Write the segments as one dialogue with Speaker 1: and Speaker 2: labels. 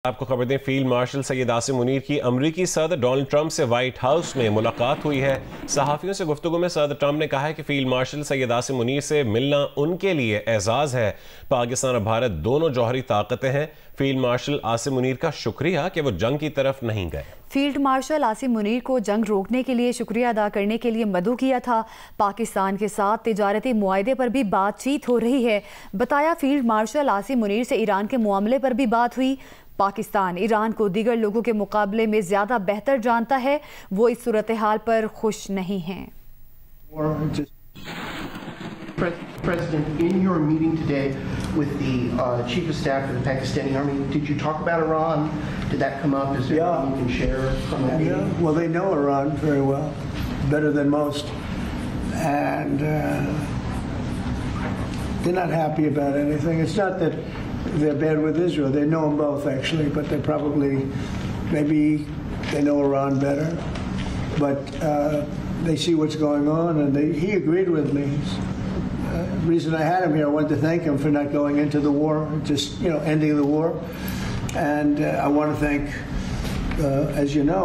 Speaker 1: आपको खबर दें, फील्ड मार्शल सैयद आसिम मुनीर की अमरीकी सदर डोनाल्ड ट्रंप से व्हाइट हाउस में मुलाकात हुई है। सहाफ़ियों से गुफ्तगू में सदर ट्रंप ने कहा है कि फील्ड मार्शल सैयद आसिम मुनीर से मिलना उनके लिए एजाज़ है। पाकिस्तान और भारत दोनों जौहरी ताकतें हैं। फील्ड मार्शल आसिम मुनीर का शुक्रिया कि वो जंग की तरफ नहीं गए।
Speaker 2: फील्ड मार्शल आसिम मुनीर को जंग रोकने के लिए शुक्रिया अदा करने के लिए मदऊ किया था। पाकिस्तान के साथ तिजारती मुआहदे पर भी बातचीत हो रही है। बताया फील्ड मार्शल आसिम मुनीर से ईरान के मामले पर भी बात हुई। पाकिस्तान ईरान को दीगर लोगों के मुकाबले में ज्यादा बेहतर जानता है। वो इस सूरत हाल पर खुश नहीं हैं।
Speaker 3: President, in your meeting today with the Chief of Staff of the Pakistani Army, did you talk about Iran? Did that come up? Is there anything you can share from that meeting?
Speaker 4: Yeah, well, they know Iran very well, better than most, and they're not happy about anything. It's not that they're bad with Israel. They know them both, actually, but they probably, maybe they know Iran better, but they see what's going on, and he agreed with me. The reason I had him here, I wanted to thank him for not going into the war, just ending the war, and I want to thank, as you know,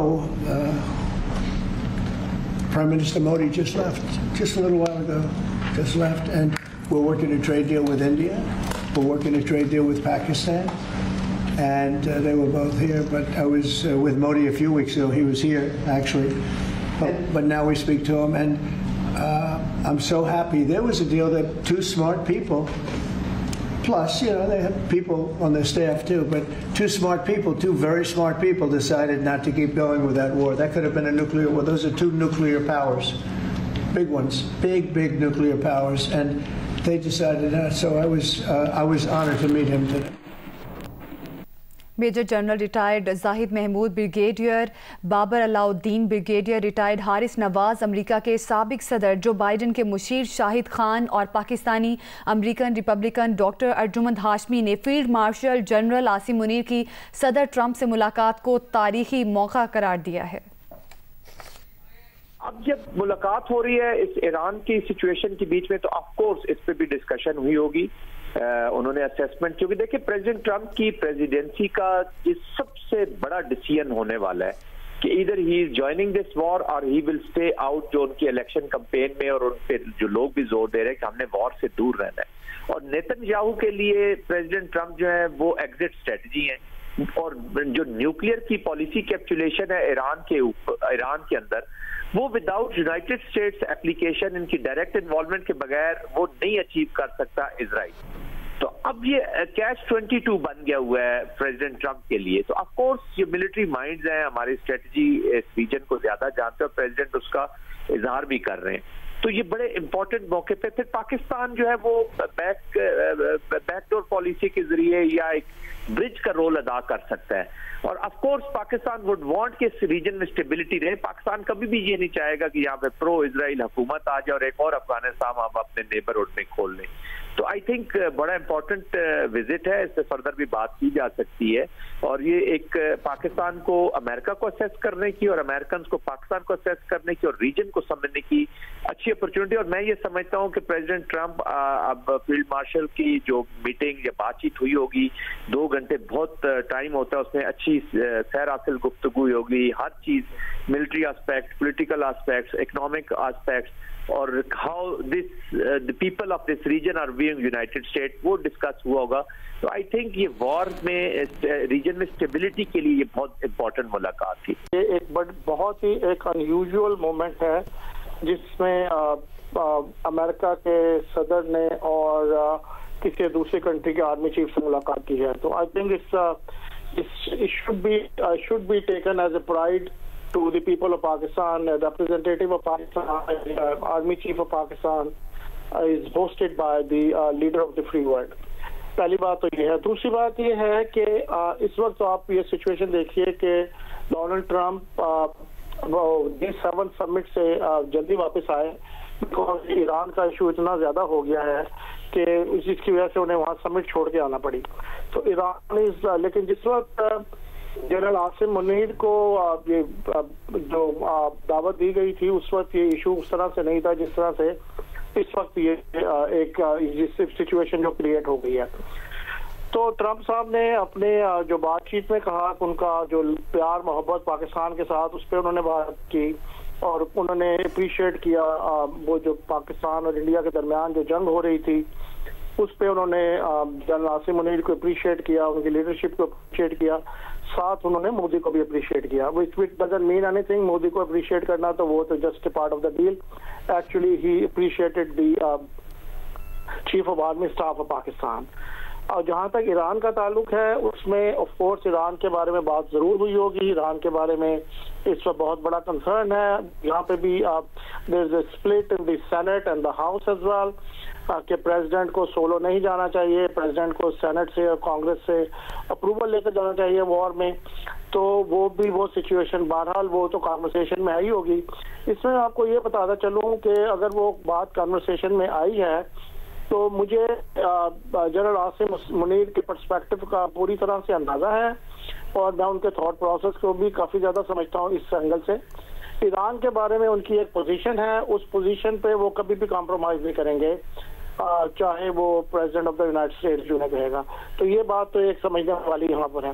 Speaker 4: Prime Minister Modi just left, just a little while ago, just left, and we're working a trade deal with India, we're working a trade deal with Pakistan, and they were both here, but I was with Modi a few weeks ago, he was here actually, but now we speak to him, and I'm so happy. There was a deal that two smart people, plus, they had people on their staff too, but two smart people, two very smart people decided not to keep going with that war. That could have been a nuclear war. Those are two nuclear powers, big ones, big nuclear powers, and they decided not. So I was honored to meet him today.
Speaker 2: Major general retired Zahid Mahmood, Brigadier Babar Alauddin, brigadier retired Haris Nawaz, America के साबिक सदर जो Biden के मुशीर शाहिद खान और Pakistani American Republican doctor Arjumand Hashmi ने field marshal general Asim Munir की सदर Trump से मुलाकात को तारीखी मौका करार दिया है।
Speaker 5: अब जब मुलाकात हो रही है इस ईरान की सिचुएशन के बीच में, तो ऑफ कोर्स इस पे भी डिस्कशन हुई होगी। उन्होंने असेसमेंट, क्योंकि देखिए प्रेसिडेंट ट्रंप की प्रेसिडेंसी का ये सबसे बड़ा डिसीजन होने वाला है कि इधर he is joining this war और ही विल स्टे आउट, जो उनकी इलेक्शन कैंपेन में और उन पे जो लोग भी जोर दे रहे हैं कि हमने वॉर से दूर रहना है। और नेतन्याहू के लिए प्रेसिडेंट ट्रंप जो है वो एग्जिट स्ट्रेटजी है, और जो न्यूक्लियर की पॉलिसी कैप्चुलेशन है ईरान के अंदर, वो विदाउट यूनाइटेड स्टेट्स एप्लीकेशन, इनकी डायरेक्ट इन्वॉल्वमेंट के बगैर वो नहीं अचीव कर सकता इजराइल। तो अब ये कैच 22 बन गया हुआ है प्रेसिडेंट ट्रंप के लिए। तो ऑफ कोर्स ये मिलिट्री माइंड्स हैं, हमारी स्ट्रेटजी इस रीजन को ज्यादा जानते हैं, प्रेसिडेंट उसका इजहार भी कर रहे हैं। तो ये बड़े इंपॉर्टेंट मौके पे फिर पाकिस्तान जो है वो बैकडोर पॉलिसी के जरिए या एक ब्रिज का रोल अदा कर सकता है। और of course Pakistan would want कि इस रीजन में स्टेबिलिटी रहे। पाकिस्तान कभी भी ये नहीं चाहेगा कि यहाँ पे प्रो इजराइल हुकूमत आ जाए और एक और अफगानिस्तान आप अपने नेबरहुड में खोल लें। तो आई थिंक बड़ा इंपॉर्टेंट विजिट है, इससे फर्दर भी बात की जा सकती है। और ये एक पाकिस्तान को अमेरिका को असेस करने की और अमेरिकन को पाकिस्तान को असेस करने की और रीजन को समझने की अच्छी अपॉर्चुनिटी। और मैं ये समझता हूँ कि प्रेसिडेंट ट्रंप अब फील्ड मार्शल की जो मीटिंग या बातचीत हुई होगी, 2 घंटे बहुत टाइम होता है, उसमें अच्छी सैर हासिल गुफ्तगू होगी। हर चीज, military aspect, political aspects, economic aspects, और how this the people of this region are viewing United State, वो डिस्कस हुआ होगा। तो आई थिंक ये वॉर में रीजन में स्टेबिलिटी के लिए ये बहुत इंपॉर्टेंट मुलाकात थी।
Speaker 6: ये एक बहुत ही एक अनयूजुअल मोमेंट है जिसमें अमेरिका के सदर ने और किसी दूसरी कंट्री के आर्मी चीफ से मुलाकात की है। तो I think it should be taken as a pride to the people of Pakistan. A representative of Pakistan, Army Chief of Pakistan, is hosted by the leader of the free world. पहली बात तो ये है। दूसरी बात ये है कि इस वक्त तो आप ये सिचुएशन देखिए कि डोनाल्ड ट्रंप G7 समिट से जल्दी वापस आए, बिकॉज ईरान का इशू इतना ज्यादा हो गया है कि जिसकी वजह से उन्हें वहाँ समिट छोड़ के आना पड़ी। तो ईरान लेकिन जिस वक्त जनरल आसिम मुनीर को ये जो दावत दी गई थी, उस वक्त ये इशू उस तरह से नहीं था जिस तरह से इस वक्त ये एक सिचुएशन जो क्रिएट हो गई है। तो ट्रंप साहब ने अपने जो बातचीत में कहा कि उनका जो प्यार मोहब्बत पाकिस्तान के साथ, उस पर उन्होंने बात की और उन्होंने अप्रिशिएट किया वो जो पाकिस्तान और इंडिया के दरमियान जो जंग हो रही थी उस पर उन्होंने जनरल आसिम मुनीर को अप्रिशिएट किया, उनकी लीडरशिप को अप्रिशिएट किया, साथ उन्होंने मोदी को भी अप्रिशिएट किया। विच डजंट मीन एनीथिंग, मोदी को अप्रिशिएट करना तो वो तो just a part of the deal. Actually he appreciated the chief of army staff of Pakistan. और जहां तक ईरान का ताल्लुक है उसमें ऑफ कोर्स ईरान के बारे में बात जरूर हुई होगी। ईरान के बारे में इस पर बहुत बड़ा कंसर्न है। यहाँ पे भी there is a split in the senate and the house as well कि प्रेसिडेंट को सोलो नहीं जाना चाहिए, प्रेसिडेंट को सेनेट से और कांग्रेस से अप्रूवल लेकर जाना चाहिए वॉर में। तो वो सिचुएशन बहरहाल वो तो कॉन्वर्सेशन में आई होगी। इसमें आपको ये बताता चलूँ कि अगर वो बात कॉन्वर्सेशन में आई है तो मुझे जनरल आसिम मुनीर के पर्सपेक्टिव का पूरी तरह से अंदाजा है और मैं उनके थॉट प्रोसेस को भी काफ़ी ज़्यादा समझता हूँ इस एंगल से। ईरान के बारे में उनकी एक पोजीशन है, उस पोजीशन पे वो कभी भी कॉम्प्रोमाइज़ नहीं करेंगे, चाहे वो president of the United states जो है कहेगा। तो ये बात तो एक समझने वाली यहाँ पर है।